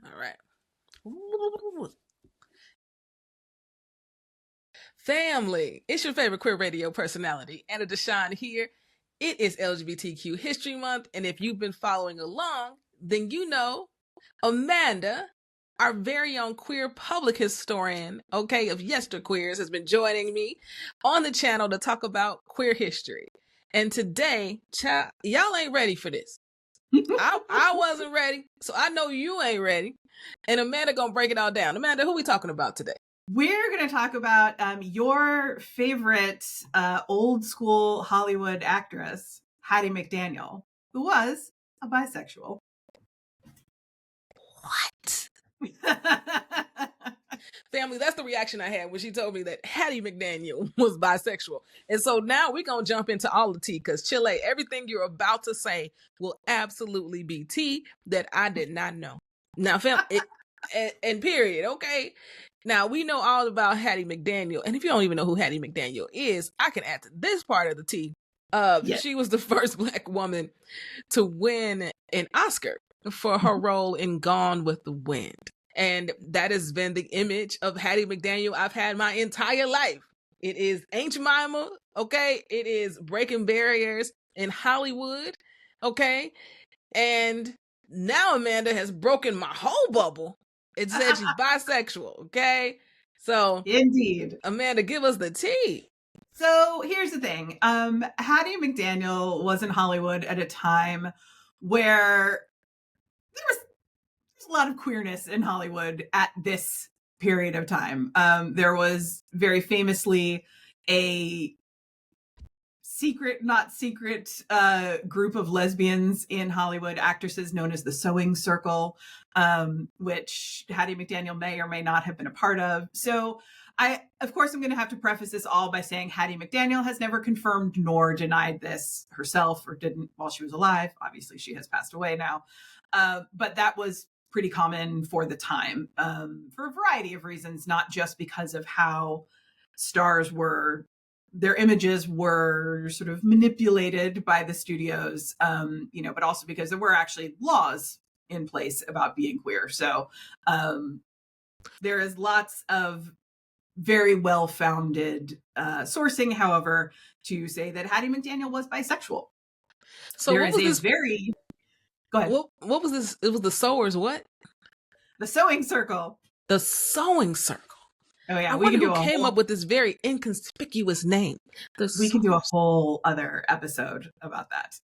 All right. Ooh. Family, it's your favorite queer radio personality, Anna DeShawn here. It is LGBTQ History Month, and if you've been following along, then you know Amanda, our very own queer public historian, of Yesterqueers, has been joining me on the channel to talk about queer history. And today, y'all ain't ready for this. I wasn't ready, so I know you ain't ready. And Amanda gonna break it all down. Amanda, who we talking about today? We're going to talk about your favorite old school Hollywood actress, Hattie McDaniel, who was a bisexual. What? Family, that's the reaction I had when she told me that Hattie McDaniel was bisexual. And so now we're going to jump into all the tea because Chile, everything you're about to say will absolutely be tea that I did not know. Now, and period, okay? Now, we know all about Hattie McDaniel. And if you don't even know who Hattie McDaniel is, I can add to this part of the tea. Yes. She was the first Black woman to win an Oscar for her role in Gone with the Wind. And that has been the image of Hattie McDaniel I've had my entire life. It is Aunt Jemima, okay? It is breaking barriers in Hollywood, okay? And now Amanda has broken my whole bubble. It said she's bisexual, okay? So, indeed. Amanda, give us the tea. So here's the thing. Hattie McDaniel was in Hollywood at a time where there's a lot of queerness in Hollywood at this period of time. There was very famously a not secret group of lesbians in Hollywood, actresses known as the Sewing Circle, which Hattie McDaniel may or may not have been a part of. So of course, I'm going to have to preface this all by saying Hattie McDaniel has never confirmed nor denied this herself, or didn't while she was alive. Obviously, she has passed away now. But that was pretty common for the time, for a variety of reasons, not just because of how stars were, their images were sort of manipulated by the studios, but also because there were actually laws in place about being queer. So there is lots of very well-founded sourcing, however, to say that Hattie McDaniel was bisexual. So there is a very... Go ahead. What was this? It was the Sewers what? The Sewing Circle. The Sewing Circle. Oh yeah, I wonder who came up with this very inconspicuous name. We can do a whole other episode about that.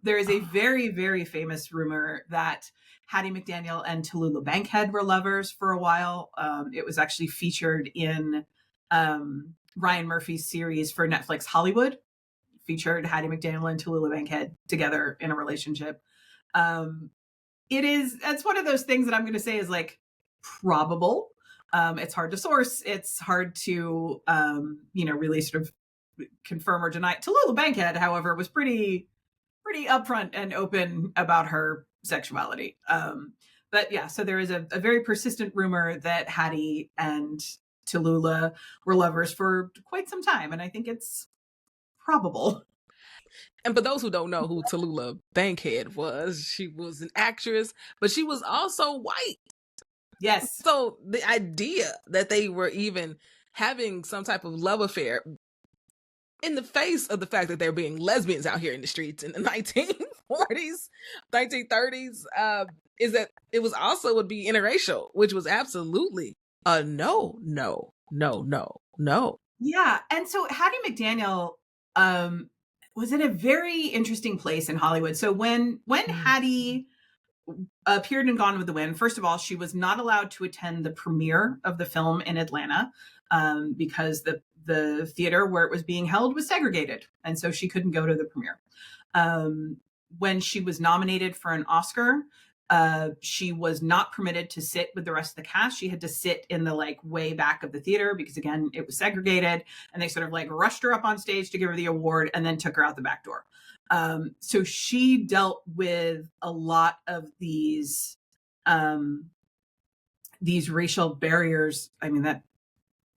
There is a very, very famous rumor that Hattie McDaniel and Tallulah Bankhead were lovers for a while. It was actually featured in Ryan Murphy's series for Netflix, Hollywood. Featured Hattie McDaniel and Tallulah Bankhead together in a relationship. It's one of those things that I'm going to say is like probable. It's hard to source. It's hard to, really sort of confirm or deny. Tallulah Bankhead, however, was pretty upfront and open about her sexuality. But yeah, so there is a very persistent rumor that Hattie and Tallulah were lovers for quite some time. And I think it's probable. And for those who don't know who Tallulah Bankhead was, she was an actress, but she was also white. Yes. So the idea that they were even having some type of love affair in the face of the fact that they're being lesbians out here in the streets in the 1940s, 1930s, is that it was also would be interracial, which was absolutely a no. Yeah. And so Hattie McDaniel was in a very interesting place in Hollywood. So when Hattie appeared in Gone with the Wind, first of all, she was not allowed to attend the premiere of the film in Atlanta because the theater where it was being held was segregated. And so she couldn't go to the premiere. When she was nominated for an Oscar, she was not permitted to sit with the rest of the cast. She had to sit in the way back of the theater because, again, it was segregated. And they sort of rushed her up on stage to give her the award and then took her out the back door. So she dealt with a lot of these racial barriers. I mean, that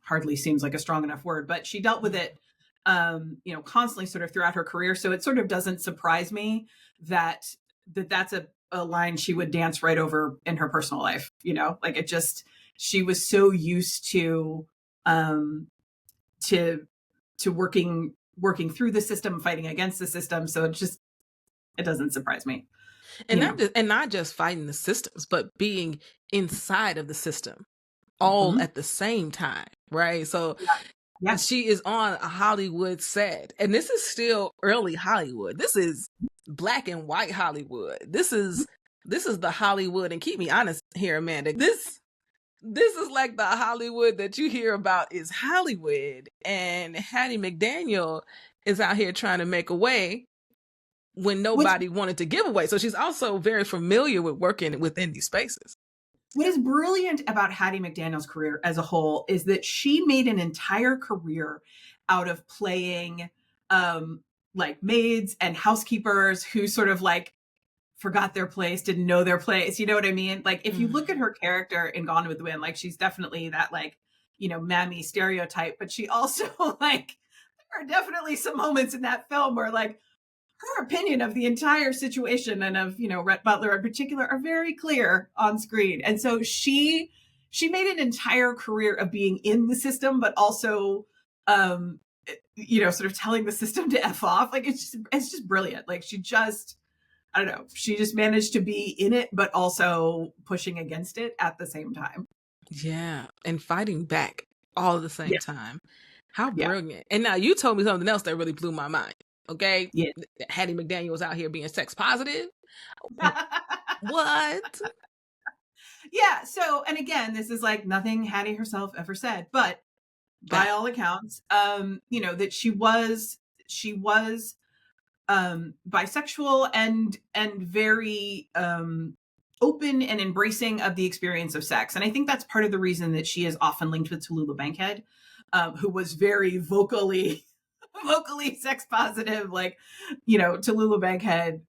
hardly seems like a strong enough word, but she dealt with it, constantly sort of throughout her career. So it sort of doesn't surprise me that that's a a line she would dance right over in her personal life, you know, like it just, she was so used um, to, working through the system, fighting against the system. So it doesn't surprise me, And you know. not just fighting the systems, but being inside of the system all Mhm. at the same time, right? So Yeah. Yeah. she is on a Hollywood set, and this is still early Hollywood. This is black and white Hollywood. This is the Hollywood, and keep me honest here, Amanda. This is like the Hollywood that you hear about is Hollywood, and Hattie McDaniel is out here trying to make a way when What's nobody wanted to give away. So she's also very familiar with working within these spaces. What is brilliant about Hattie McDaniel's career as a whole is that she made an entire career out of playing like maids and housekeepers who sort of like forgot their place, didn't know their place. You know what I mean? Like if you look at her character in Gone with the Wind, like she's definitely that like, you know, mammy stereotype, but she also like, there are definitely some moments in that film where like her opinion of the entire situation and of, you know, Rhett Butler in particular are very clear on screen. And so she made an entire career of being in the system, but also you know, sort of telling the system to F off. Like it's just brilliant. Like she just, I don't know, she just managed to be in it, but also pushing against it at the same time. Yeah, and fighting back all at the same Yeah. time. How Yeah. brilliant. And now you told me something else that really blew my mind. Okay? Yeah. Hattie McDaniel was out here being sex positive. What? Yeah. So, and again, this is like nothing Hattie herself ever said, but by all accounts, you know, that she was bisexual and very open and embracing of the experience of sex. And I think that's part of the reason that she is often linked with Tallulah Bankhead, who was very vocally vocally sex positive. Like, you know, Tallulah Bankhead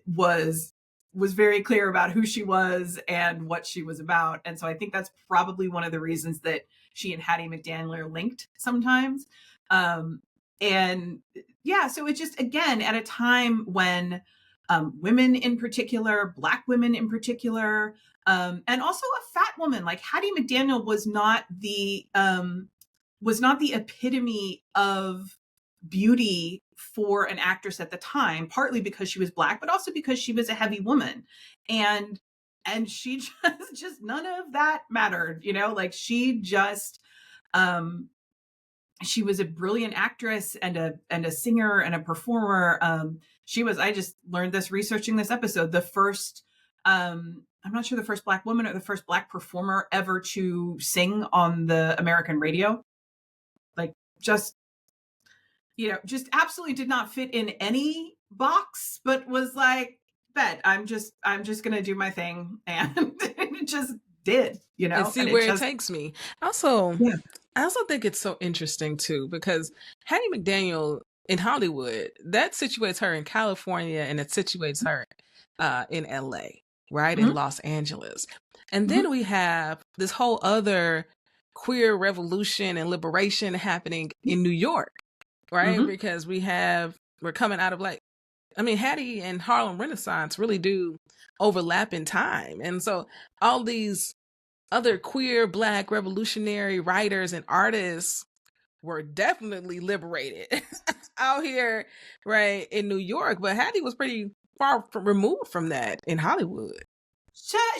was very clear about who she was and what she was about. And so I think that's probably one of the reasons that she and Hattie McDaniel are linked sometimes. And yeah, so it just, again, at a time when women in particular, Black women in particular, and also a fat woman like Hattie McDaniel was not the epitome of beauty for an actress at the time, partly because she was Black, but also because she was a heavy woman. And she just none of that mattered, you know, like she was a brilliant actress and a singer and a performer. She was, I just learned this researching this episode, the first I'm not sure the first Black woman or the first Black performer ever to sing on the American radio. Like just, you know, just absolutely did not fit in any box, but was like, bet I'm just gonna do my thing. And it just did, you And know, see and it where it just, takes me. Also, yeah. I also think it's so interesting too, because Hattie McDaniel in Hollywood, that situates her in California and it situates her in LA, right? In Mhm. Los Angeles. And Mhm. then we have this whole other queer revolution and liberation happening in New York, right? Mhm. Because we're coming out of like, I mean, Hattie and Harlem Renaissance really do overlap in time. And so all these other queer Black revolutionary writers and artists were definitely liberated out here, right, in New York. But Hattie was pretty far removed from that in Hollywood.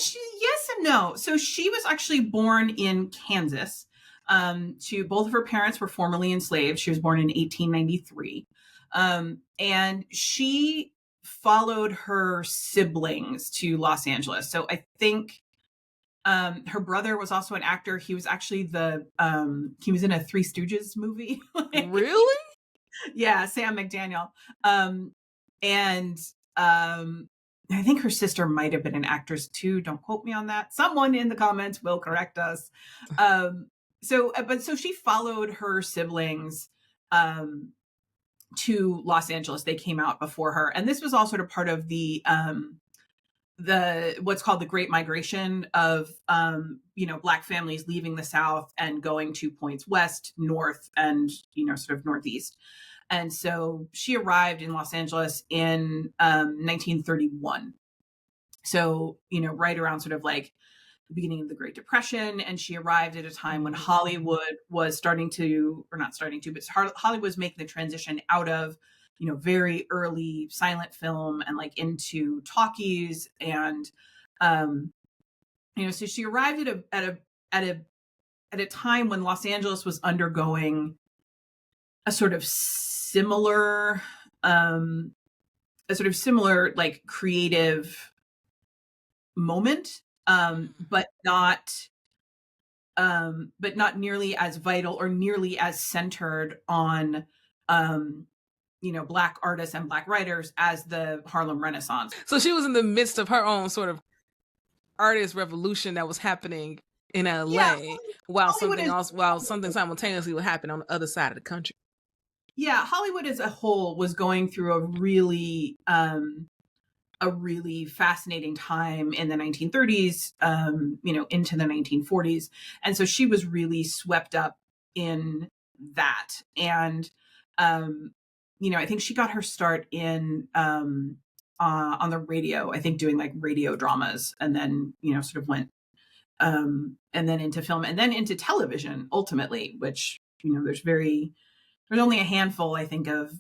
She, yes and no. So she was actually born in Kansas. Both of her parents were formerly enslaved. She was born in 1893. And she followed her siblings to Los Angeles. So I think her brother was also an actor. He was actually he was in a Three Stooges movie. Really? Yeah, Sam McDaniel. And I think her sister might have been an actress too. Don't quote me on that. Someone in the comments will correct us. So she followed her siblings to Los Angeles. They came out before her, and this was all sort of part of the what's called the Great Migration of you know, Black families leaving the South and going to points west, north, and, you know, sort of northeast. And so she arrived in Los Angeles in 1931. So, right around sort of like the beginning of the Great Depression. And she arrived at a time when Hollywood was starting to, or not starting to, but Hollywood was making the transition out of, very early silent film and like into talkies. And, so she arrived at a time when Los Angeles was undergoing a sort of similar, like creative moment, but not nearly as vital or nearly as centered on, Black artists and Black writers as the Harlem Renaissance. So she was in the midst of her own sort of artist revolution that was happening in LA, while something simultaneously would happen on the other side of the country. Yeah, Hollywood as a whole was going through a really fascinating time in the 1930s, into the 1940s. And so she was really swept up in that. And, I think she got her start on the radio, I think doing like radio dramas, and then, sort of went, and then into film and then into television ultimately, which, there's only a handful, I think, of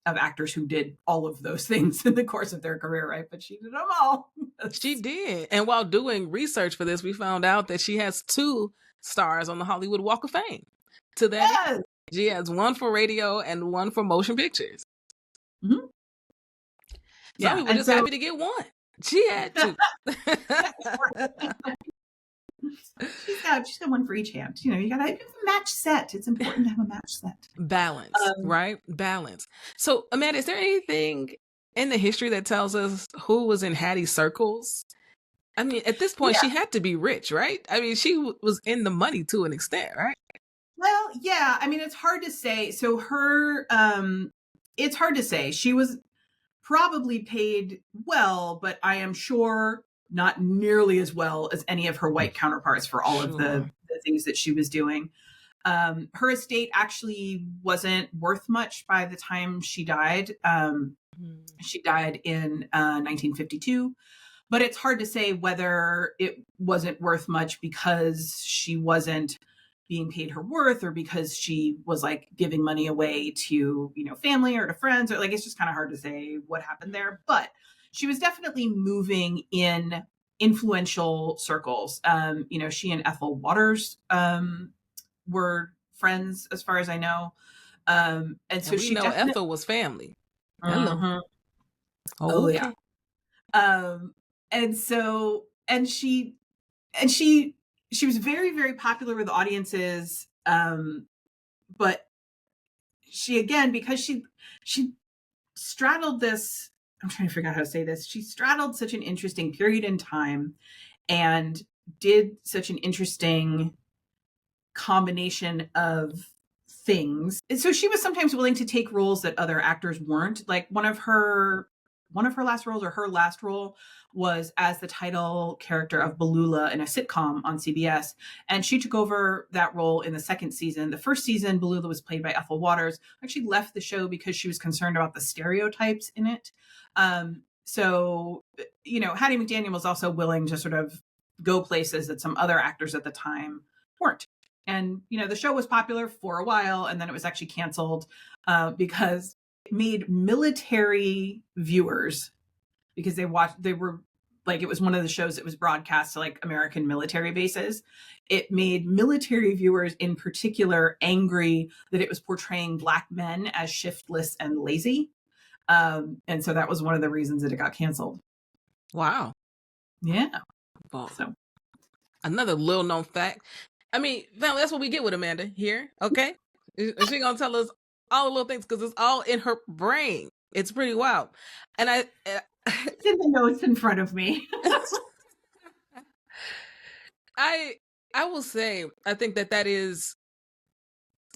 actors who did all of those things in the course of their career, right? But she did them all. She did. And while doing research for this, we found out that she has 2 stars on the Hollywood Walk of Fame. To that, yes. She has 1 for radio and 1 for motion pictures. Mm-hmm. So we were just happy to get 1. She had 2. She's got 1 for each hand. You gotta have a match set. It's important to have a match set. Balance, right? Balance. So, Amanda, is there anything in the history that tells us who was in Hattie's circles? I mean, at this point, she had to be rich, right? I mean, she was in the money to an extent, right? Well, yeah. I mean, it's hard to say. So it's hard to say. She was probably paid well, but I am sure not nearly as well as any of her white counterparts for all of the things that she was doing. Her estate actually wasn't worth much by the time she died. She died in 1952, but it's hard to say whether it wasn't worth much because she wasn't being paid her worth, or because she was like giving money away to, family or to friends, or like, it's just kind of hard to say what happened there. But she was definitely moving in influential circles. She and Ethel Waters were friends, as far as I know. And so we know Ethel was family. Hello. Mm-hmm. Oh, okay. Yeah. And she was very, very popular with audiences. But she, again, because she straddled this, I'm trying to figure out how to say this. She straddled such an interesting period in time and did such an interesting combination of things. And so she was sometimes willing to take roles that other actors weren't. Like one of her last roles, or her last role, was as the title character of Ballula in a sitcom on CBS. And she took over that role in the second season. The first season, Ballula was played by Ethel Waters. Actually left the show because she was concerned about the stereotypes in it. So, Hattie McDaniel was also willing to sort of go places that some other actors at the time weren't. And, the show was popular for a while, and then it was actually canceled because it made military viewers, because it was one of the shows that was broadcast to like American military bases. It made military viewers in particular angry that it was portraying Black men as shiftless and lazy. And so that was one of the reasons that it got canceled. Wow. Yeah. Well, so another little known fact. I mean, family, that's what we get with Amanda here. Okay. She's going to tell us all the little things because it's all in her brain. It's pretty wild. And it's in the notes in front of me. I will say, I think that is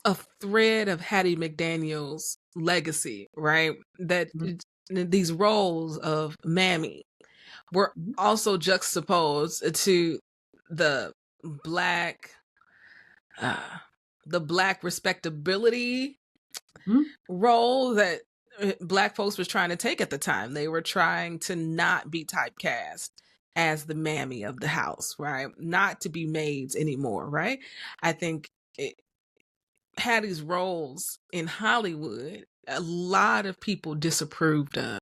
a thread of Hattie McDaniel's legacy, right? That these roles of Mammy were also juxtaposed to the Black respectability role that Black folks was trying to take at the time. They were trying to not be typecast as the mammy of the house, right? Not to be maids anymore, right? I think Hattie's roles in Hollywood, a lot of people disapproved of.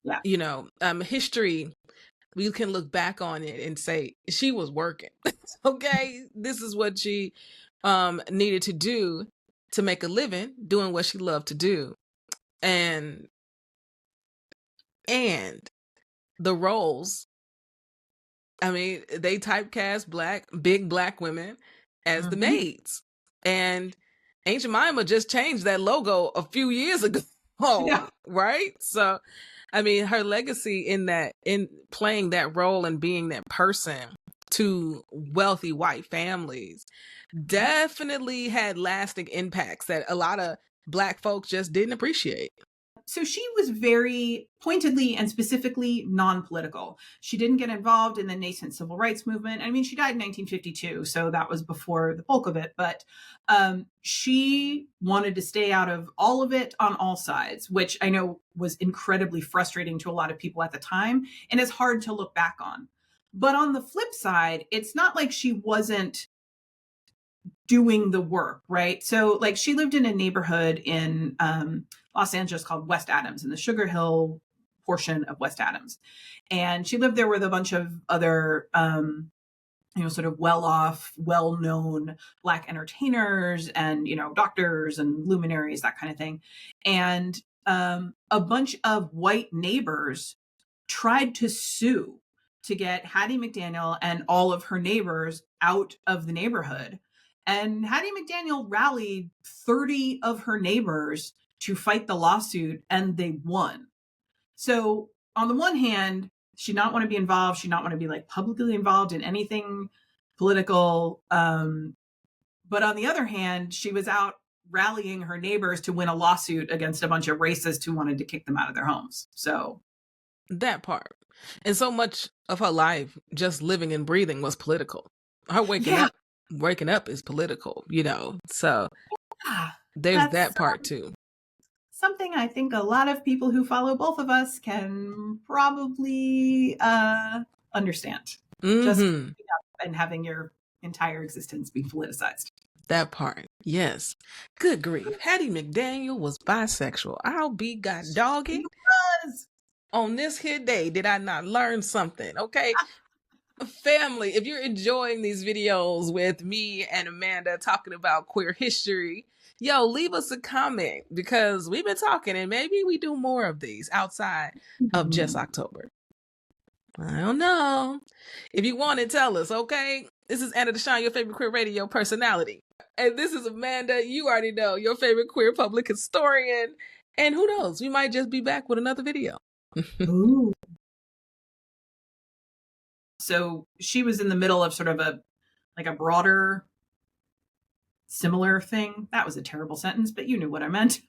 Yeah. You know, history, we can look back on it and say she was working. Okay, this is what she needed to do to make a living, doing what she loved to do, and the roles. I mean, they typecast big black women as the maids, and Aunt Jemima just changed that logo a few years ago. Yeah. Right? So, I mean, her legacy in playing that role and being that person to wealthy white families definitely had lasting impacts that a lot of Black folks just didn't appreciate. So she was very pointedly and specifically non-political. She didn't get involved in the nascent civil rights movement. I mean, she died in 1952, so that was before the bulk of it. But she wanted to stay out of all of it on all sides, which I know was incredibly frustrating to a lot of people at the time and is hard to look back on. But on the flip side, it's not like she wasn't doing the work, right? So like she lived in a neighborhood in Los Angeles called West Adams, in the Sugar Hill portion of West Adams. And she lived there with a bunch of other, sort of well-off, well-known Black entertainers and, doctors and luminaries, that kind of thing. And a bunch of white neighbors tried to sue to get Hattie McDaniel and all of her neighbors out of the neighborhood. And Hattie McDaniel rallied 30 of her neighbors to fight the lawsuit, and they won. So on the one hand, she did not want to be involved. She did not want to be like publicly involved in anything political. But on the other hand, she was out rallying her neighbors to win a lawsuit against a bunch of racists who wanted to kick them out of their homes. So that part. And so much of her life, just living and breathing, was political. Her waking up is political, so there's that part too. Something I think a lot of people who follow both of us can probably understand. Just waking up and having your entire existence be politicized. That part, yes. Good grief. Hattie McDaniel was bisexual. I'll be god dogging. On this here day, did I not learn something? Okay. Family, if you're enjoying these videos with me and Amanda talking about queer history, leave us a comment, because we've been talking and maybe we do more of these outside of just October. I don't know. If you want to tell us, okay? This is Anna DeShawn, your favorite queer radio personality. And this is Amanda, you already know, your favorite queer public historian. And who knows, we might just be back with another video. Ooh. So she was in the middle of sort of a broader, similar thing. That was a terrible sentence, but you knew what I meant.